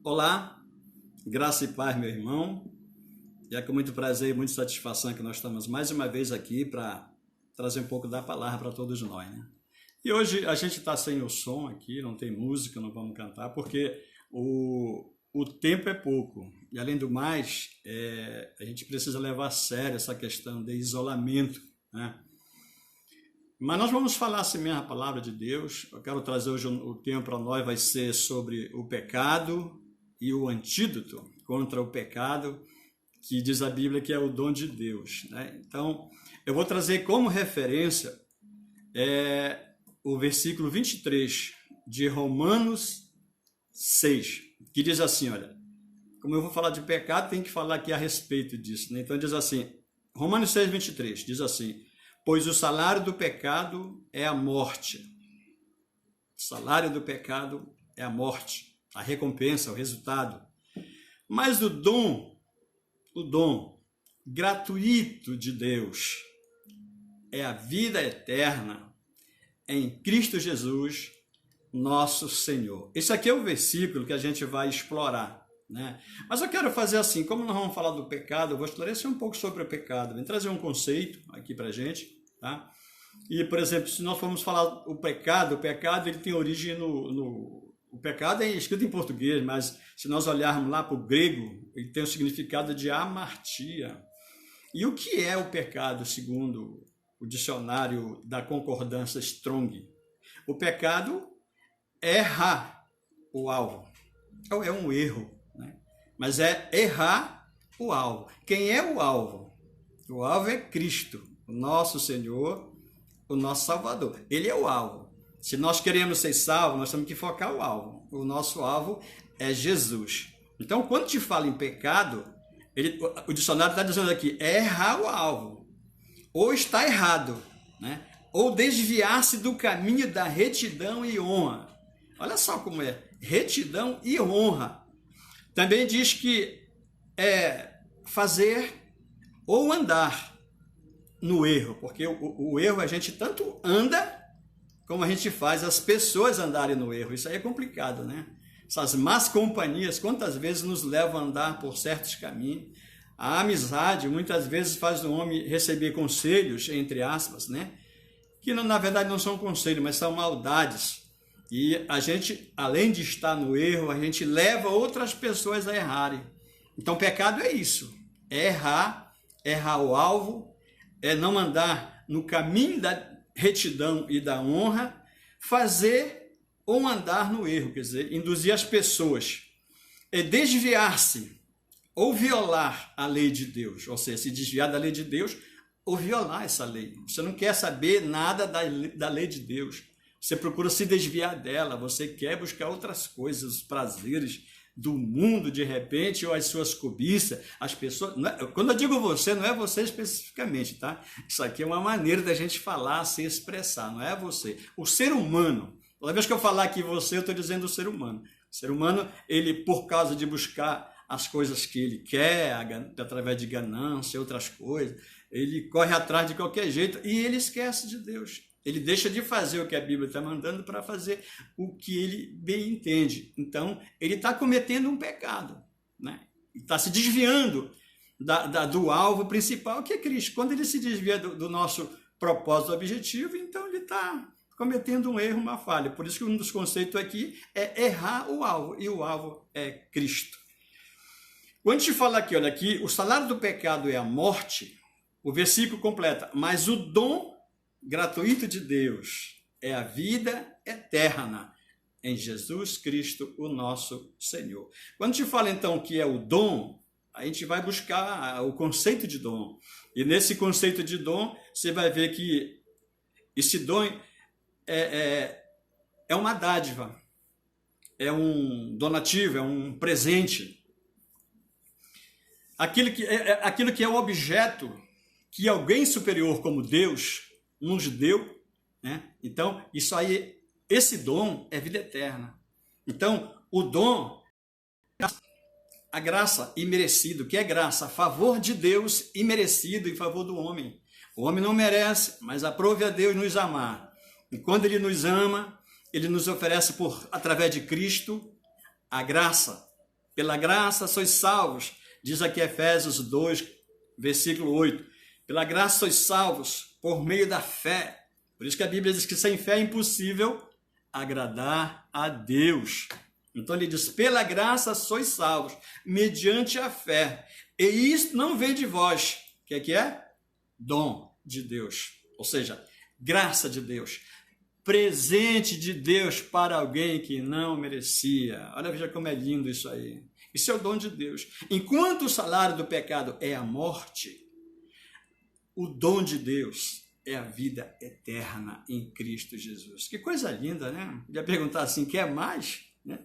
Olá, graça e paz, meu irmão. E é com muito prazer e muita satisfação que nós estamos mais uma vez aqui para trazer um pouco da palavra para todos nós, né? E hoje a gente está sem o som aqui, não tem música, não vamos cantar, porque o tempo é pouco. E além do mais, a gente precisa levar a sério essa questão de isolamento, né? Mas nós vamos falar assim mesmo a palavra de Deus. Eu quero trazer hoje o tema para nós, vai ser sobre o pecado e o antídoto contra o pecado, que diz a Bíblia que é o dom de Deus, né? Então, eu vou trazer como referência o versículo 23 de Romanos 6, que diz assim, olha, como eu vou falar de pecado, tem que falar aqui a respeito disso, né? Então diz assim, Romanos 6, 23, diz assim, pois o salário do pecado é a morte. O salário do pecado é a morte, a recompensa, o resultado. Mas o dom gratuito de Deus é a vida eterna em Cristo Jesus, nosso Senhor. Esse aqui é o versículo que a gente vai explorar, né? Mas eu quero fazer assim, como nós vamos falar do pecado, eu vou esclarecer um pouco sobre o pecado, vou trazer um conceito aqui para a gente, tá? E, por exemplo, se nós formos falar o pecado ele tem origem o pecado é escrito em português, mas se nós olharmos lá para o grego, ele tem o significado de amartia. E o que é o pecado, segundo o dicionário da concordância Strong? O pecado é errar o alvo. É um erro, né? Mas é errar o alvo. Quem é o alvo? O alvo é Cristo, o nosso Senhor, o nosso Salvador. Ele é o alvo. Se nós queremos ser salvos, nós temos que focar o alvo. O nosso alvo é Jesus. Então, quando te fala em pecado, o dicionário está dizendo aqui, é errar o alvo. Ou está errado, né? Ou desviar-se do caminho da retidão e honra. Olha só como é, retidão e honra. Também diz que é fazer ou andar no erro, porque o erro a gente tanto anda como a gente faz as pessoas andarem no erro. Isso aí é complicado, né? Essas más companhias, quantas vezes nos levam a andar por certos caminhos. A amizade, muitas vezes, faz o homem receber conselhos, entre aspas, né? Que na verdade não são conselhos, mas são maldades. E a gente, além de estar no erro, a gente leva outras pessoas a errarem. Então, pecado é isso. É errar o alvo, é não andar no caminho da retidão e da honra, fazer ou andar no erro, quer dizer, induzir as pessoas, é desviar-se ou violar a lei de Deus, ou seja, se desviar da lei de Deus ou violar essa lei. Você não quer saber nada da lei de Deus, você procura se desviar dela, você quer buscar outras coisas, os prazeres do mundo de repente, ou as suas cobiças, as pessoas... Quando eu digo você, não é você especificamente, tá? Isso aqui é uma maneira da gente falar, se expressar, não é você. O ser humano, toda vez que eu falar aqui você, eu estou dizendo o ser humano. O ser humano, ele, por causa de buscar as coisas que ele quer, através de ganância, outras coisas, ele corre atrás de qualquer jeito e ele esquece de Deus. Ele deixa de fazer o que a Bíblia está mandando para fazer o que ele bem entende. Então, ele está cometendo um pecado, né? Está se desviando do alvo principal, que é Cristo. Quando ele se desvia do nosso propósito objetivo, então ele está cometendo um erro, uma falha. Por isso que um dos conceitos aqui é errar o alvo, e o alvo é Cristo. Quando a gente fala aqui, olha aqui, o salário do pecado é a morte, o versículo completa, mas o dom gratuito de Deus é a vida eterna em Jesus Cristo, o nosso Senhor. Quando te fala então que é o dom, a gente vai buscar o conceito de dom. E nesse conceito de dom, você vai ver que esse dom é uma dádiva, é um donativo, é um presente. Aquilo que é o objeto que alguém superior como Deus nos deu, né? Então, isso aí, esse dom é vida eterna. Então, o dom, a graça imerecido, que é graça, a favor de Deus imerecido em favor do homem. O homem não merece, mas aprove a Deus nos amar. E quando Ele nos ama, Ele nos oferece, através de Cristo, a graça Pela graça sois salvos, diz aqui Efésios 2, versículo 8. Pela graça sois salvos por meio da fé. Por isso que a Bíblia diz que sem fé é impossível agradar a Deus. Então ele diz, pela graça sois salvos, mediante a fé. E isso não vem de vós. O que é? Dom de Deus. Ou seja, graça de Deus. Presente de Deus para alguém que não merecia. Olha, veja como é lindo isso aí. Isso é o dom de Deus. Enquanto o salário do pecado é a morte, o dom de Deus é a vida eterna em Cristo Jesus. Que coisa linda, né? Ia perguntar assim, quer mais? Né?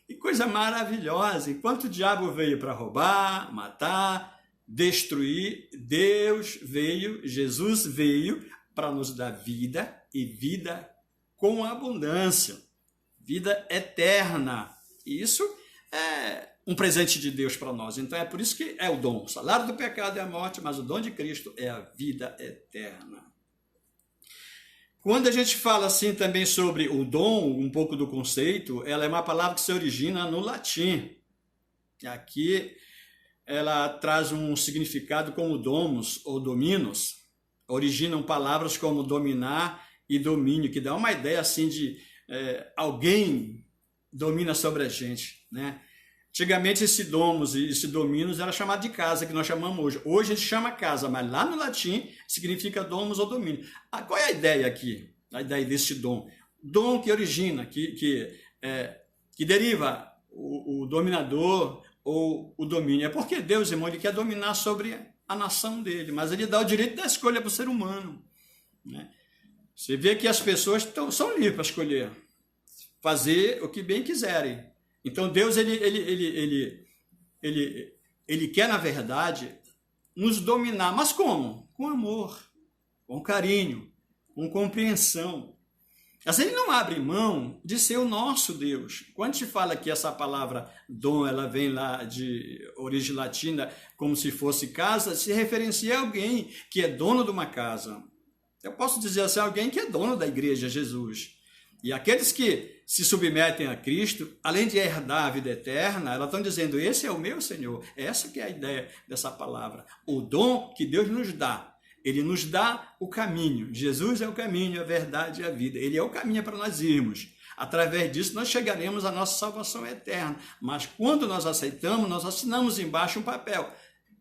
Que coisa maravilhosa. Enquanto o diabo veio para roubar, matar, destruir, Deus veio, Jesus veio para nos dar vida e vida com abundância. Vida eterna. E isso é um presente de Deus para nós. Então é por isso que é o dom. O salário do pecado é a morte, mas o dom de Cristo é a vida eterna. Quando a gente fala assim também sobre o dom, um pouco do conceito, ela é uma palavra que se origina no latim. Aqui ela traz um significado como domus ou dominos. Originam palavras como dominar e domínio, que dá uma ideia assim de alguém domina sobre a gente, né? Antigamente esse domus e esse dominus era chamado de casa, que nós chamamos hoje. Hoje a gente chama casa, mas lá no latim significa domus ou domínio. Qual é a ideia aqui? A ideia desse dom. Dom que origina, que deriva o dominador ou o domínio. É porque Deus, irmão, ele quer dominar sobre a nação dele, mas ele dá o direito da escolha para o ser humano, né? Você vê que as pessoas são livres para escolher, fazer o que bem quiserem. Então Deus ele quer, na verdade, nos dominar. Mas como? Com amor, com carinho, com compreensão. Mas ele não abre mão de ser o nosso Deus. Quando se fala que essa palavra dom, ela vem lá de origem latina, como se fosse casa, se referencia a alguém que é dono de uma casa. Eu posso dizer assim, alguém que é dono da igreja, Jesus. E aqueles que se submetem a Cristo, além de herdar a vida eterna, elas estão dizendo, esse é o meu Senhor. Essa que é a ideia dessa palavra. O dom que Deus nos dá. Ele nos dá o caminho. Jesus é o caminho, a verdade e a vida. Ele é o caminho para nós irmos. Através disso, nós chegaremos à nossa salvação eterna. Mas quando nós aceitamos, nós assinamos embaixo um papel.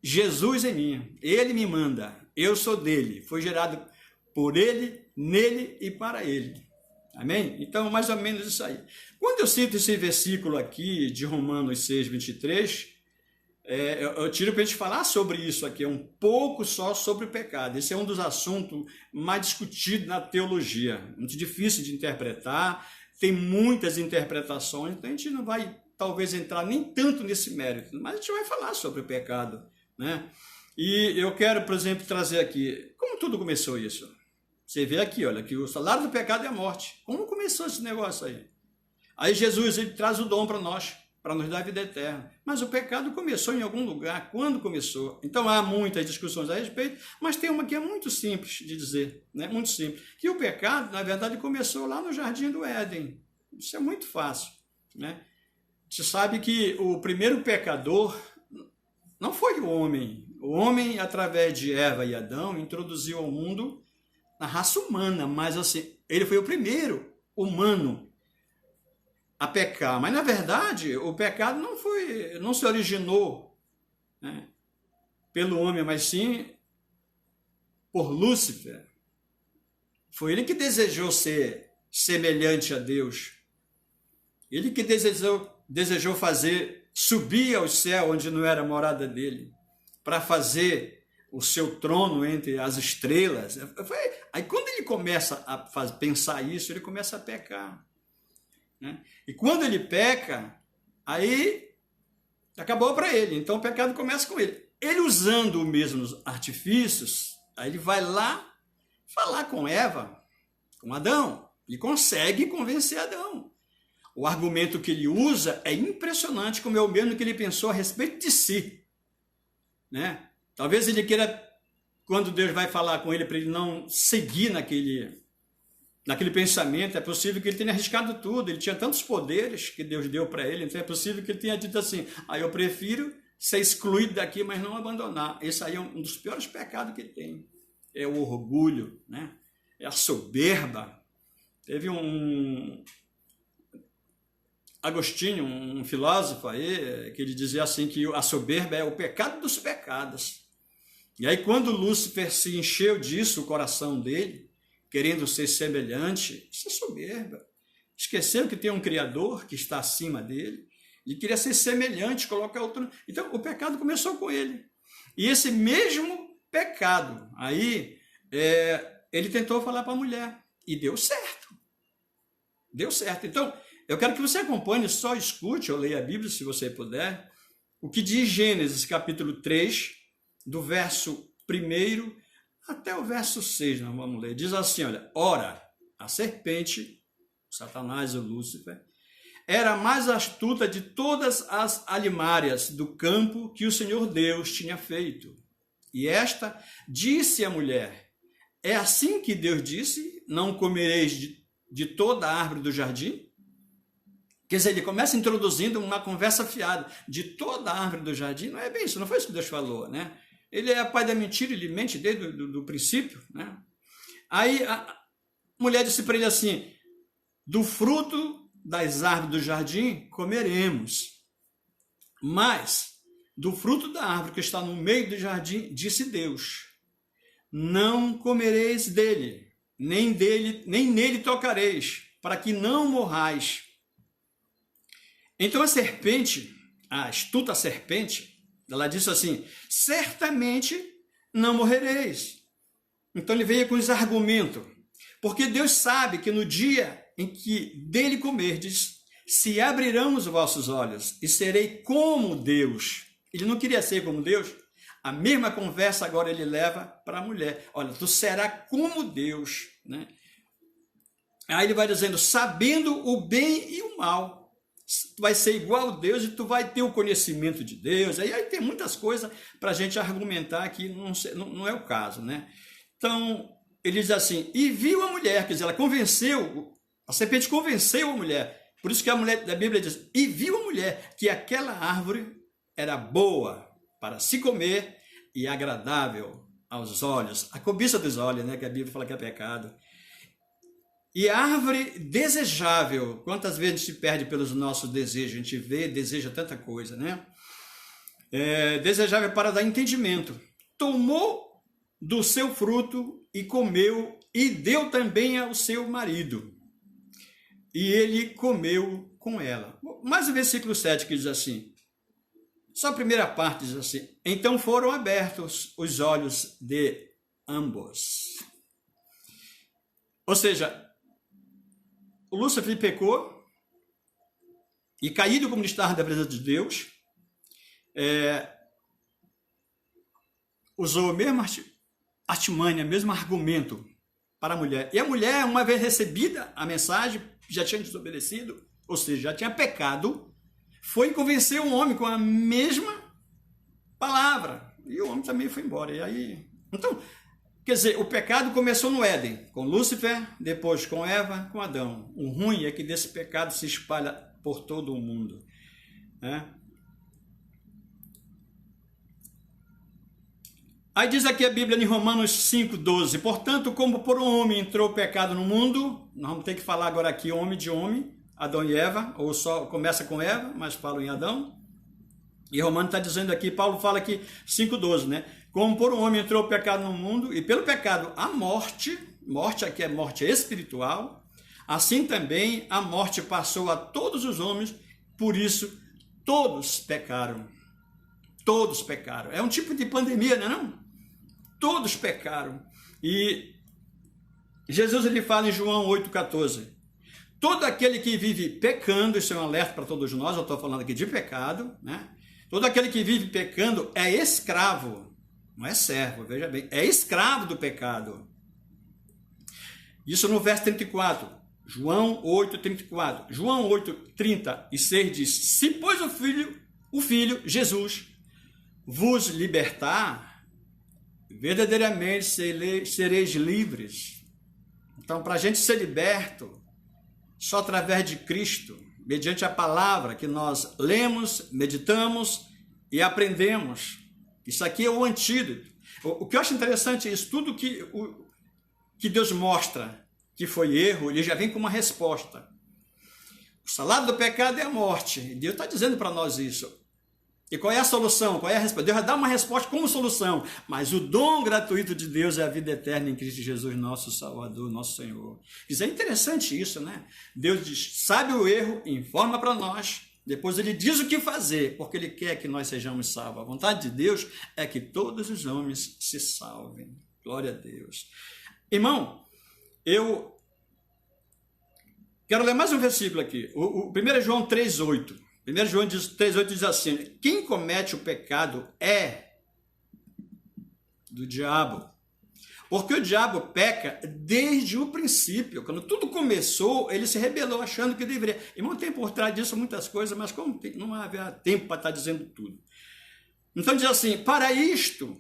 Jesus é minha. Ele me manda. Eu sou dele. Foi gerado por ele, nele e para ele. Amém? Então, mais ou menos isso aí. Quando eu cito esse versículo aqui de Romanos 6, 23, eu tiro para a gente falar sobre isso aqui, um pouco só sobre o pecado. Esse é um dos assuntos mais discutidos na teologia. Muito difícil de interpretar, tem muitas interpretações, então a gente não vai, talvez, entrar nem tanto nesse mérito, mas a gente vai falar sobre o pecado, né? E eu quero, por exemplo, trazer aqui, como tudo começou isso? Você vê aqui, olha, que o salário do pecado é a morte. Como começou esse negócio aí? Aí Jesus, ele traz o dom para nós dar a vida eterna. Mas o pecado começou em algum lugar. Quando começou? Então há muitas discussões a respeito, mas tem uma que é muito simples de dizer, né? Muito simples. Que o pecado, na verdade, começou lá no Jardim do Éden. Isso é muito fácil, né? Você sabe que o primeiro pecador não foi o homem. O homem, através de Eva e Adão, introduziu ao mundo a raça humana, mas assim, ele foi o primeiro humano a pecar. Mas, na verdade, o pecado não se originou, né, pelo homem, mas sim por Lúcifer. Foi ele que desejou ser semelhante a Deus. Ele que desejou fazer subir ao céu, onde não era a morada dele, para fazer o seu trono entre as estrelas. Aí quando ele começa a pensar isso, ele começa a pecar, né? E quando ele peca, aí acabou para ele. Então o pecado começa com ele. Ele usando os mesmos artifícios, aí ele vai lá falar com Eva, com Adão, e consegue convencer Adão. O argumento que ele usa é impressionante, como é o mesmo que ele pensou a respeito de si, né? Talvez ele queira, quando Deus vai falar com ele, para ele não seguir naquele pensamento, é possível que ele tenha arriscado tudo, ele tinha tantos poderes que Deus deu para ele, então é possível que ele tenha dito assim, eu prefiro ser excluído daqui, mas não abandonar. Esse aí é um dos piores pecados que tem, é o orgulho, né? É a soberba. Teve um Agostinho, um filósofo aí, que ele dizia assim que a soberba é o pecado dos pecados. E aí quando Lúcifer se encheu disso, o coração dele, querendo ser semelhante, isso é soberba. Esqueceu que tem um Criador que está acima dele, e queria ser semelhante, colocar outro... Então, o pecado começou com ele. E esse mesmo pecado, aí, ele tentou falar para a mulher, e deu certo. Deu certo. Então, eu quero que você acompanhe, só escute ou leia a Bíblia, se você puder, o que diz Gênesis, capítulo 3, do verso 1 até o verso 6, nós vamos ler. Diz assim, olha, ora, a serpente, Satanás ou Lúcifer, era a mais astuta de todas as alimárias do campo que o Senhor Deus tinha feito. E esta disse à mulher, é assim que Deus disse, não comereis de toda a árvore do jardim? Quer dizer, ele começa introduzindo uma conversa fiada. De toda a árvore do jardim, não é bem isso, não foi isso que Deus falou, né? Ele é pai da mentira, ele mente desde o princípio, né? Aí a mulher disse para ele assim, do fruto das árvores do jardim comeremos, mas do fruto da árvore que está no meio do jardim, disse Deus, não comereis dele, nem nele tocareis, para que não morrais. Então a serpente, a astuta serpente, ela disse assim, certamente não morrereis. Então ele veio com os argumentos, porque Deus sabe que no dia em que dele comerdes, se abrirão os vossos olhos e serei como Deus. Ele não queria ser como Deus. A mesma conversa agora ele leva para a mulher. Olha, tu serás como Deus, né? Aí ele vai dizendo, sabendo o bem e o mal. Tu vai ser igual a Deus e tu vai ter o conhecimento de Deus. Aí tem muitas coisas para a gente argumentar que não é o caso, né? Então, ele diz assim, e viu a mulher, quer dizer, ela convenceu, a serpente convenceu a mulher. Por isso que a mulher da Bíblia diz, e viu a mulher que aquela árvore era boa para se comer e agradável aos olhos. A cobiça dos olhos, né, que a Bíblia fala que é pecado. E a árvore desejável, quantas vezes a gente se perde pelos nossos desejos, a gente vê, deseja tanta coisa, né? Desejável para dar entendimento. Tomou do seu fruto e comeu e deu também ao seu marido. E ele comeu com ela. Mas o versículo 7 que diz assim, só a primeira parte diz assim, então foram abertos os olhos de ambos. Ou seja, o Lúcifer pecou e caído como estava da presença de Deus, usou a mesma artimanha, mesmo argumento para a mulher. E a mulher, uma vez recebida a mensagem, já tinha desobedecido, ou seja, já tinha pecado, foi convencer o homem com a mesma palavra. E o homem também foi embora. E aí, então, quer dizer, o pecado começou no Éden, com Lúcifer, depois com Eva, com Adão. O ruim é que desse pecado se espalha por todo o mundo, né? Aí diz aqui a Bíblia em Romanos 5,12, portanto, como por um homem entrou o pecado no mundo, nós vamos ter que falar agora aqui homem de homem, Adão e Eva, ou só começa com Eva, mas fala em Adão. E Romano está dizendo aqui, Paulo fala aqui 5,12, né? Como por um homem entrou o pecado no mundo, e pelo pecado a morte aqui é morte espiritual, assim também a morte passou a todos os homens, por isso todos pecaram. Todos pecaram. É um tipo de pandemia, não é não? Todos pecaram. E Jesus ele fala em João 8,14, todo aquele que vive pecando, isso é um alerta para todos nós, eu estou falando aqui de pecado, né? Todo aquele que vive pecando é escravo, não é servo, veja bem, é escravo do pecado. Isso no verso 34, João 8,34. João 8,36 diz, se pois o Filho, Jesus, vos libertar, verdadeiramente sereis livres. Então, para a gente ser liberto, só através de Cristo, mediante a palavra que nós lemos, meditamos e aprendemos. Isso aqui é o antídoto. O que eu acho interessante é isso, tudo que Deus mostra que foi erro, ele já vem com uma resposta. O salário do pecado é a morte. Deus está dizendo para nós isso. E qual é a solução? Qual é a resposta? Deus vai dar uma resposta como solução, mas o dom gratuito de Deus é a vida eterna em Cristo Jesus, nosso Salvador, nosso Senhor. Isso é interessante isso, né? Deus diz, sabe o erro, informa para nós, depois ele diz o que fazer, porque ele quer que nós sejamos salvos. A vontade de Deus é que todos os homens se salvem. Glória a Deus. Irmão, eu quero ler mais um versículo aqui. O 1 João 3,8. 1 João 3,8 diz assim, quem comete o pecado é do diabo. Porque o diabo peca desde o princípio. Quando tudo começou, ele se rebelou achando que deveria. Irmão, tem por trás disso muitas coisas, mas como não havia tempo para estar dizendo tudo. Então diz assim, para isto,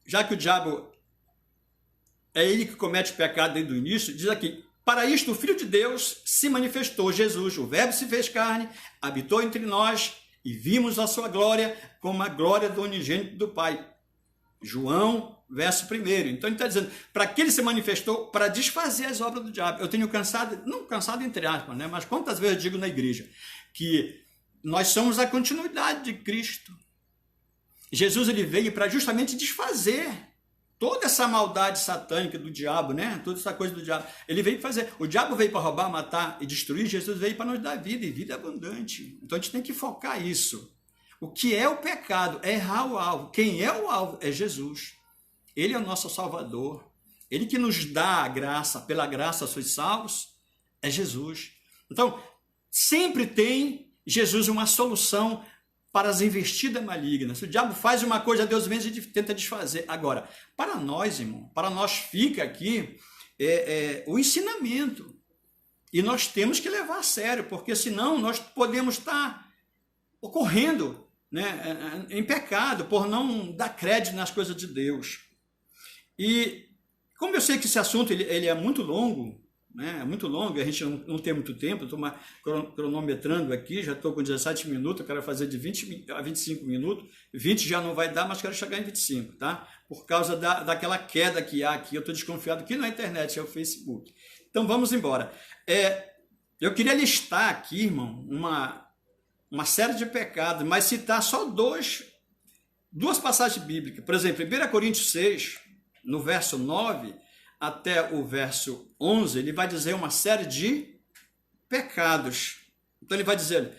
já que o diabo é ele que comete o pecado desde o início, diz aqui, para isto o Filho de Deus se manifestou, Jesus, o Verbo se fez carne, habitou entre nós e vimos a sua glória como a glória do unigênito do Pai. João, verso 1. Então ele está dizendo, para que ele se manifestou? Para desfazer as obras do diabo. Eu tenho cansado, não cansado entre aspas, né? Mas quantas vezes eu digo na igreja que nós somos a continuidade de Cristo. Jesus ele veio para justamente desfazer toda essa maldade satânica do diabo, né? Toda essa coisa do diabo. Ele veio fazer. O diabo veio para roubar, matar e destruir. Jesus veio para nos dar vida e vida abundante. Então a gente tem que focar isso. O que é o pecado? É errar o alvo. Quem é o alvo? É Jesus. Ele é o nosso Salvador. Ele que nos dá a graça. Pela graça sois salvos. É Jesus. Então, sempre tem Jesus uma solução para as investidas malignas. Se o diabo faz uma coisa, Deus vem e tenta desfazer. Agora, para nós, irmão, para nós fica aqui o ensinamento. E nós temos que levar a sério, porque senão nós podemos estar ocorrendo, né, em pecado, por não dar crédito nas coisas de Deus. E como eu sei que esse assunto ele é muito longo, né? É muito longo, a gente não tem muito tempo, estou cronometrando aqui, já estou com 17 minutos, eu quero fazer de 20 a 25 minutos, 20 já não vai dar, mas quero chegar em 25, tá? Por causa daquela queda que há aqui, eu estou desconfiado que não é a internet, é o Facebook. Então vamos embora. Eu queria listar aqui, irmão, uma série de pecados, mas citar só duas passagens bíblicas. Por exemplo, em 1 Coríntios 6, no verso 9, até o verso 11, ele vai dizer uma série de pecados. Então ele vai dizer,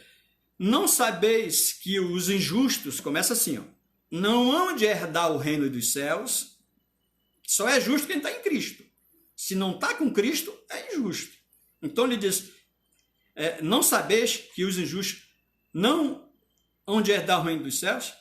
não sabeis que os injustos, começa assim, ó, não hão de herdar o reino dos céus, só é justo quem está em Cristo. Se não está com Cristo, é injusto. Então ele diz, não sabeis que os injustos não hão de herdar o reino dos céus?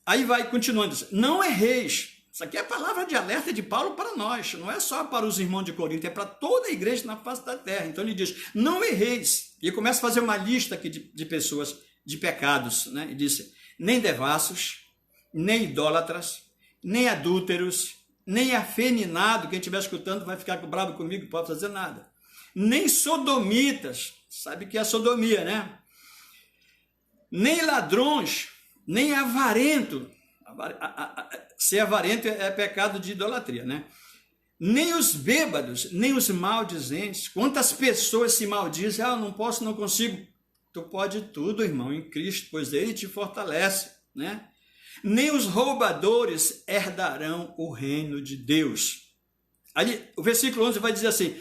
Aí vai continuando, não erreis. Isso aqui é a palavra de alerta de Paulo para nós, não é só para os irmãos de Corinto, é para toda a igreja na face da terra. Então ele diz, não erreis. E começa a fazer uma lista aqui de pessoas, de pecados, né? E diz, nem devassos, nem idólatras, nem adúlteros, nem afeminados, quem estiver escutando vai ficar bravo comigo, não pode fazer nada. Nem sodomitas, sabe o que é sodomia, né? Nem ladrões, nem avarento. Ser avarento é pecado de idolatria, né? Nem os bêbados, nem os maldizentes. Quantas pessoas se maldizem? Eu não posso, não consigo. Tu pode tudo, irmão, em Cristo, pois ele te fortalece, né? Nem os roubadores herdarão o reino de Deus. Ali, o versículo 11 vai dizer assim,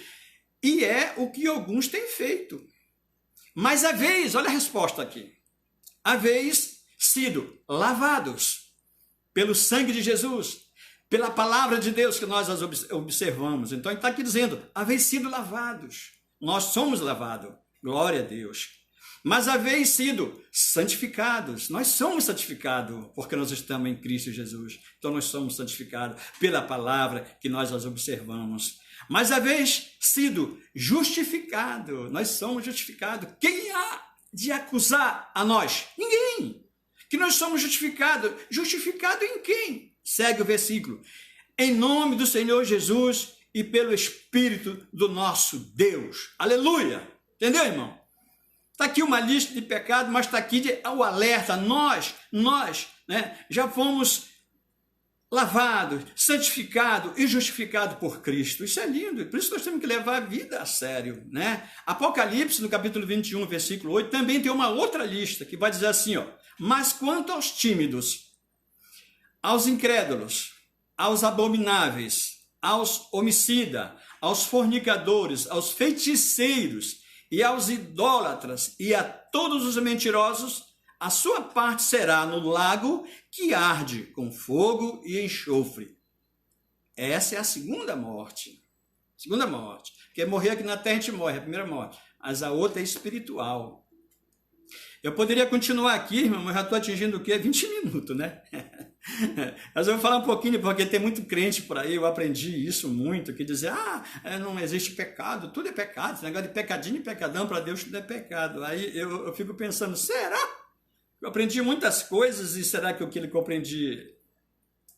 e é o que alguns têm feito. Mas haveis, olha a resposta aqui, haveis sido lavados pelo sangue de Jesus, pela palavra de Deus que nós as observamos. Então ele está aqui dizendo, haveis sido lavados. Nós somos lavados, glória a Deus. Mas haveis sido santificados. Nós somos santificados porque nós estamos em Cristo Jesus. Então nós somos santificados pela palavra que nós as observamos. Mas haveis sido justificados. Nós somos justificados. Quem há de acusar a nós? Ninguém. Que nós somos justificados. Justificado em quem? Segue o versículo. Em nome do Senhor Jesus e pelo Espírito do nosso Deus. Aleluia! Entendeu, irmão? Está aqui uma lista de pecados, mas está aqui o alerta. Nós, né, já fomos lavados, santificados e justificados por Cristo. Isso é lindo, por isso nós temos que levar a vida a sério, né? Apocalipse, no capítulo 21, versículo 8, também tem uma outra lista que vai dizer assim, ó: mas quanto aos tímidos, aos incrédulos, aos abomináveis, aos homicidas, aos fornicadores, aos feiticeiros e aos idólatras e a todos os mentirosos, a sua parte será no lago que arde com fogo e enxofre. Essa é a segunda morte. Segunda morte. Porque morrer aqui na terra a gente morre, a primeira morte. Mas a outra é espiritual. Eu poderia continuar aqui, irmão, mas já estou atingindo o quê? 20 minutos, né? Mas eu vou falar um pouquinho, porque tem muito crente por aí, eu aprendi isso muito, que dizer, não existe pecado, tudo é pecado, esse negócio de pecadinho e pecadão, para Deus tudo é pecado. Aí eu fico pensando, será? Eu aprendi muitas coisas e será que o que ele compreendi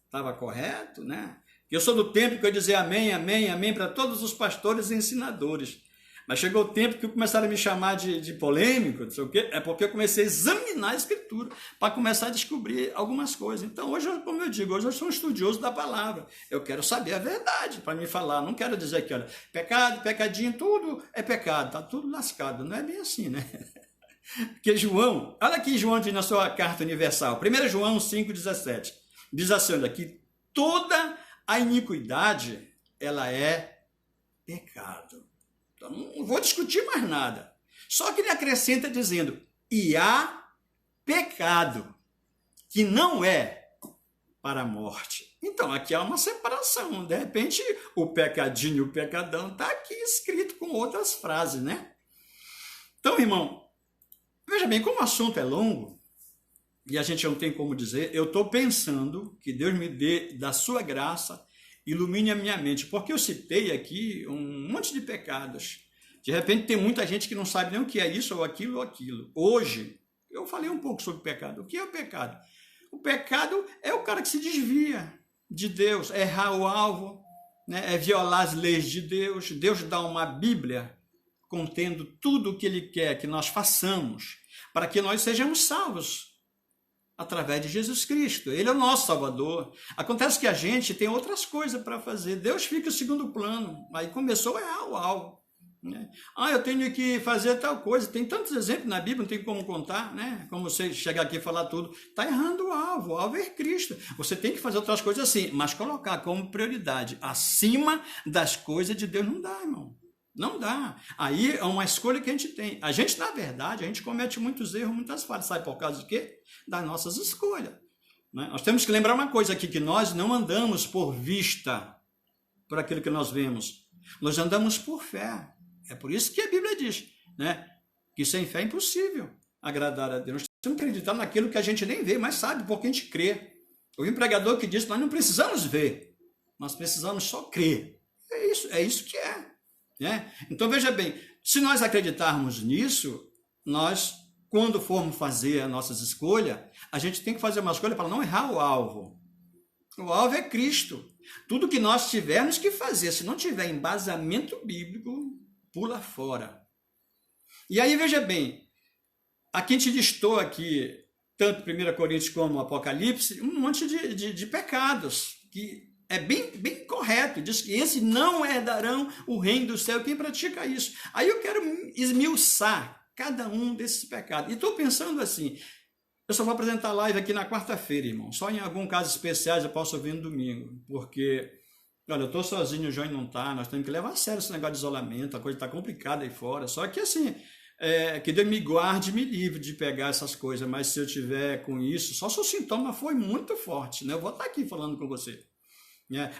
estava correto, né? Eu sou do tempo que eu dizia amém, amém, amém para todos os pastores e ensinadores. Mas chegou o tempo que começaram a me chamar de polêmico, não sei o quê, é porque eu comecei a examinar a Escritura para começar a descobrir algumas coisas. Então, hoje, como eu digo, hoje eu sou um estudioso da palavra. Eu quero saber a verdade para me falar. Não quero dizer que, olha, pecado, pecadinho, tudo é pecado, está tudo lascado. Não é bem assim, né? Porque João, olha aqui João diz na sua carta universal, 1 João 5,17, diz assim, olha, que toda a iniquidade, ela é pecado. Então, não vou discutir mais nada. Só que ele acrescenta dizendo, e há pecado, que não é para a morte. Então, aqui há uma separação. De repente, o pecadinho e o pecadão está aqui escrito com outras frases, né? Então, irmão, veja bem, como o assunto é longo, e a gente não tem como dizer, eu estou pensando que Deus me dê da sua graça, ilumine a minha mente, porque eu citei aqui um monte de pecados. De repente tem muita gente que não sabe nem o que é isso ou aquilo ou aquilo. Hoje, eu falei um pouco sobre o pecado. O que é o pecado? O pecado é o cara que se desvia de Deus, é errar o alvo, né? É violar as leis de Deus. Deus dá uma Bíblia contendo tudo o que Ele quer que nós façamos para que nós sejamos salvos através de Jesus Cristo. Ele é o nosso Salvador. Acontece que a gente tem outras coisas para fazer. Deus fica em segundo plano. Aí começou a errar o alvo, né? Eu tenho que fazer tal coisa. Tem tantos exemplos na Bíblia, não tem como contar, né? Como você chegar aqui e falar tudo. Está errando o alvo é Cristo. Você tem que fazer outras coisas assim, mas colocar como prioridade acima das coisas de Deus não dá, irmão. Não dá. Aí é uma escolha que a gente tem. A gente, na verdade, a gente comete muitos erros, muitas falhas. Sabe por causa de quê? Das nossas escolhas, né? Nós temos que lembrar uma coisa aqui, que nós não andamos por vista, por aquilo que nós vemos. Nós andamos por fé. É por isso que a Bíblia diz, né, que sem fé é impossível agradar a Deus. Nós temos que acreditar naquilo que a gente nem vê, mas sabe, porque a gente crê. Eu vi um pregador que disse, nós não precisamos ver, nós precisamos só crer. É isso que é. Né? Então, veja bem, se nós acreditarmos nisso, nós, quando formos fazer as nossas escolhas, a gente tem que fazer uma escolha para não errar o alvo. O alvo é Cristo. Tudo que nós tivermos que fazer, se não tiver embasamento bíblico, pula fora. E aí, veja bem, aqui a gente listou aqui, tanto 1 Coríntios como Apocalipse, um monte de pecados, que é bem correto, diz que esse não herdarão o reino do céu, quem pratica isso. Aí eu quero esmiuçar cada um desses pecados. E estou pensando assim, eu só vou apresentar live aqui na quarta-feira, irmão. Só em algum caso especiais eu posso ouvir no domingo, porque, olha, eu estou sozinho, o João não está, nós temos que levar a sério esse negócio de isolamento, a coisa está complicada aí fora. Só que assim, que Deus me guarde e me livre de pegar essas coisas, mas se eu tiver com isso, só se o sintoma foi muito forte, né? Eu vou estar aqui falando com você.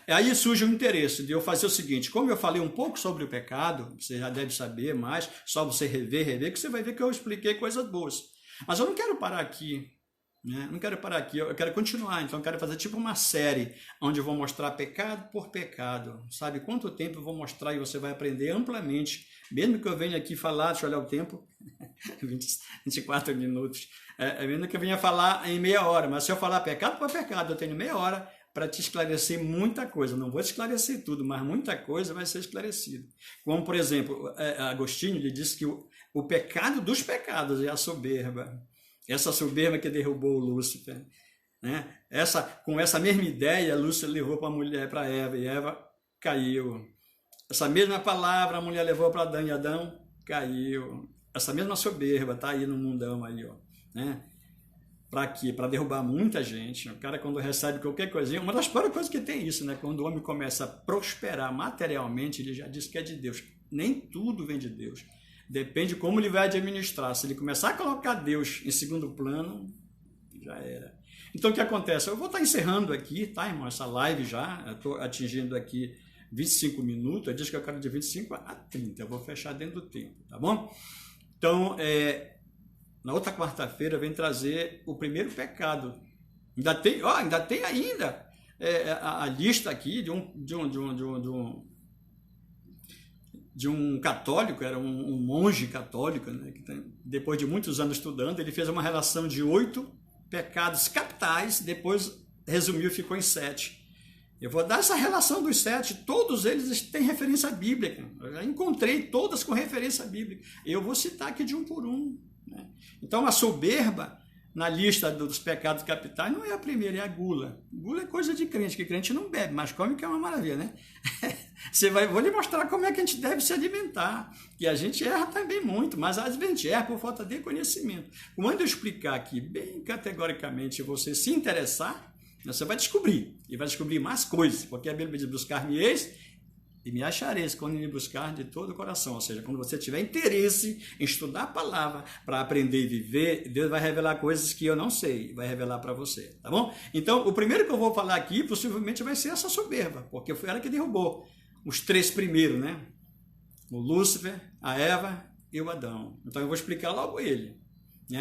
Aí surge o interesse de eu fazer o seguinte, como eu falei um pouco sobre o pecado, você já deve saber mais, só você rever, que você vai ver que eu expliquei coisas boas. Mas eu não quero parar aqui, né? Não quero parar aqui, eu quero continuar, então eu quero fazer tipo uma série, onde eu vou mostrar pecado por pecado. Sabe quanto tempo eu vou mostrar e você vai aprender amplamente, mesmo que eu venha aqui falar, deixa eu olhar o tempo, 24 minutos, mesmo que eu venha falar em meia hora, mas se eu falar pecado por pecado, eu tenho meia hora, para te esclarecer muita coisa. Não vou te esclarecer tudo, mas muita coisa vai ser esclarecida. Como, por exemplo, Agostinho lhe disse que o pecado dos pecados é a soberba. Essa soberba que derrubou Lúcifer. Né? Com essa mesma ideia, Lúcifer levou para a mulher, para Eva, e Eva caiu. Essa mesma palavra a mulher levou para Adão, e Adão caiu. Essa mesma soberba está aí no mundão aí, ó, né? Para quê? Para derrubar muita gente. O cara, quando recebe qualquer coisinha, uma das piores coisas que tem isso, né? Quando o homem começa a prosperar materialmente, ele já diz que é de Deus. Nem tudo vem de Deus. Depende de como ele vai administrar. Se ele começar a colocar Deus em segundo plano, já era. Então, o que acontece? Eu vou estar encerrando aqui, tá, irmão? Essa live já. Eu estou atingindo aqui 25 minutos. Eu disse que eu quero de 25 a 30. Eu vou fechar dentro do tempo, tá bom? Então, na outra quarta-feira vem trazer o primeiro pecado. Ainda tem a lista aqui de um católico, era um monge católico, né, que depois de muitos anos estudando, ele fez uma relação de 8 pecados capitais, depois resumiu e ficou em 7. Eu vou dar essa relação dos 7, todos eles têm referência bíblica. Eu já encontrei todas com referência bíblica. Eu vou citar aqui de um por um. Né? Então, a soberba, na lista dos pecados capitais, não é a primeira, é a gula. Gula é coisa de crente, que crente não bebe, mas come, que é uma maravilha, né? Vou lhe mostrar como é que a gente deve se alimentar. E a gente erra também muito, mas às vezes a gente erra por falta de conhecimento. Quando eu explicar aqui bem categoricamente, você se interessar, você vai descobrir, e vai descobrir mais coisas, porque a Bíblia diz: buscar-me-eis e me achareis quando me buscar de todo o coração. Ou seja, quando você tiver interesse em estudar a palavra para aprender e viver, Deus vai revelar coisas que eu não sei, vai revelar para você, tá bom? Então, o primeiro que eu vou falar aqui, possivelmente vai ser essa soberba, porque foi ela que derrubou os 3 primeiros, né? O Lúcifer, a Eva e o Adão. Então, eu vou explicar logo ele.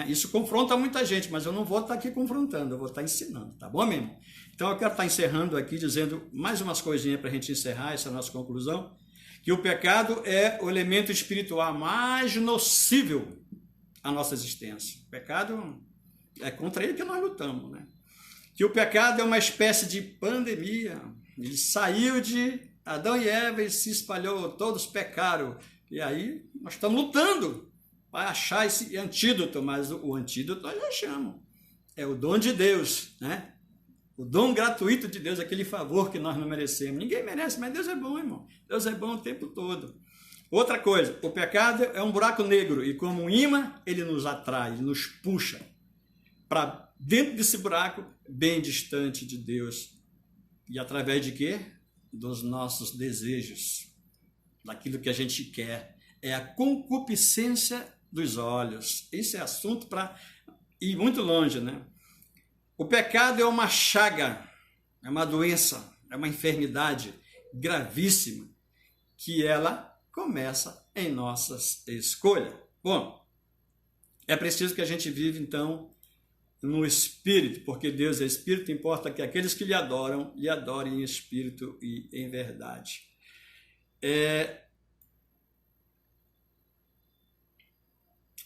Isso confronta muita gente, mas eu não vou estar aqui confrontando, eu vou estar ensinando, tá bom, mesmo? Então eu quero estar encerrando aqui, dizendo mais umas coisinhas para a gente encerrar essa nossa conclusão, que o pecado é o elemento espiritual mais nocível à nossa existência. O pecado é contra ele que nós lutamos, né? Que o pecado é uma espécie de pandemia. Ele saiu de Adão e Eva e se espalhou, todos pecaram. E aí nós estamos lutando para achar esse antídoto, mas o antídoto nós já achamos. É o dom de Deus, né? O dom gratuito de Deus, aquele favor que nós não merecemos. Ninguém merece, mas Deus é bom, irmão. Deus é bom o tempo todo. Outra coisa, o pecado é um buraco negro e como um imã, ele nos atrai, ele nos puxa para dentro desse buraco, bem distante de Deus. E através de quê? Dos nossos desejos, daquilo que a gente quer. É a concupiscência dos olhos. Esse é assunto para ir muito longe, né? O pecado é uma chaga, é uma doença, é uma enfermidade gravíssima, que ela começa em nossas escolhas. Bom, é preciso que a gente viva, então, no Espírito, porque Deus é Espírito, importa que aqueles que lhe adorem em Espírito e em verdade. Eu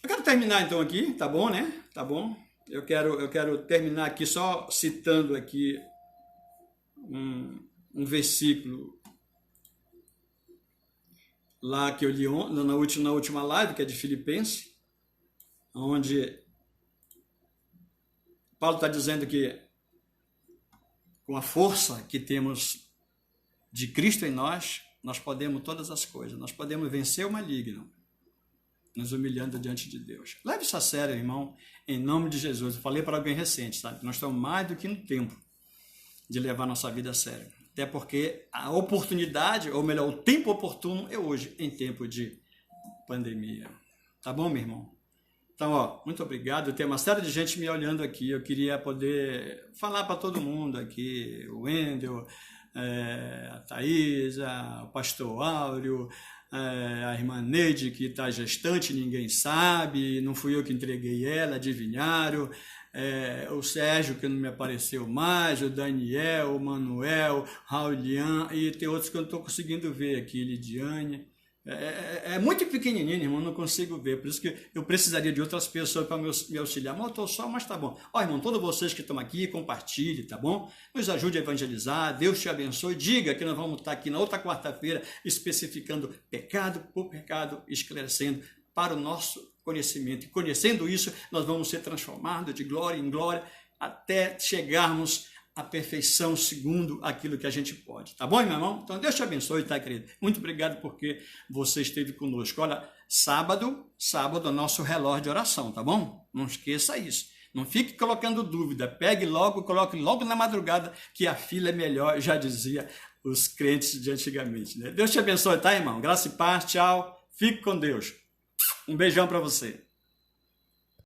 quero terminar, então, aqui, tá bom, né? Tá bom? Eu quero terminar aqui só citando aqui um versículo lá que eu li na última live, que é de Filipenses, onde Paulo está dizendo que com a força que temos de Cristo em nós, nós podemos todas as coisas, nós podemos vencer o maligno, nos humilhando diante de Deus. Leve isso a sério, irmão, em nome de Jesus. Eu falei para alguém recente, sabe? Nós estamos mais do que no tempo de levar nossa vida a sério. Até porque a oportunidade, ou melhor, o tempo oportuno é hoje, em tempo de pandemia. Tá bom, meu irmão? Então, muito obrigado. Tem uma série de gente me olhando aqui. Eu queria poder falar para todo mundo aqui. O Wendel, a Thaisa, o pastor Áureo, a irmã Neide, que está gestante, ninguém sabe, não fui eu que entreguei ela, adivinharam, o Sérgio, que não me apareceu mais, o Daniel, o Manuel, Raulian, e tem outros que eu não estou conseguindo ver aqui, Lidiane, É muito pequenininho, irmão, não consigo ver. Por isso que eu precisaria de outras pessoas para me auxiliar. Mas eu estou só, mas tá bom. Ó, irmão, todos vocês que estão aqui, compartilhe, tá bom? Nos ajude a evangelizar. Deus te abençoe. Diga que nós vamos estar aqui na outra quarta-feira, especificando pecado por pecado, esclarecendo para o nosso conhecimento. E conhecendo isso, nós vamos ser transformados de glória em glória até chegarmos à perfeição segundo aquilo que a gente pode. Tá bom, meu irmão? Então, Deus te abençoe, tá, querido? Muito obrigado porque você esteve conosco. Olha, sábado é o nosso relógio de oração, tá bom? Não esqueça isso. Não fique colocando dúvida. Pegue logo, coloque logo na madrugada que a fila é melhor, já dizia os crentes de antigamente, né? Deus te abençoe, tá, irmão? Graça e paz, tchau. Fique com Deus. Um beijão para você.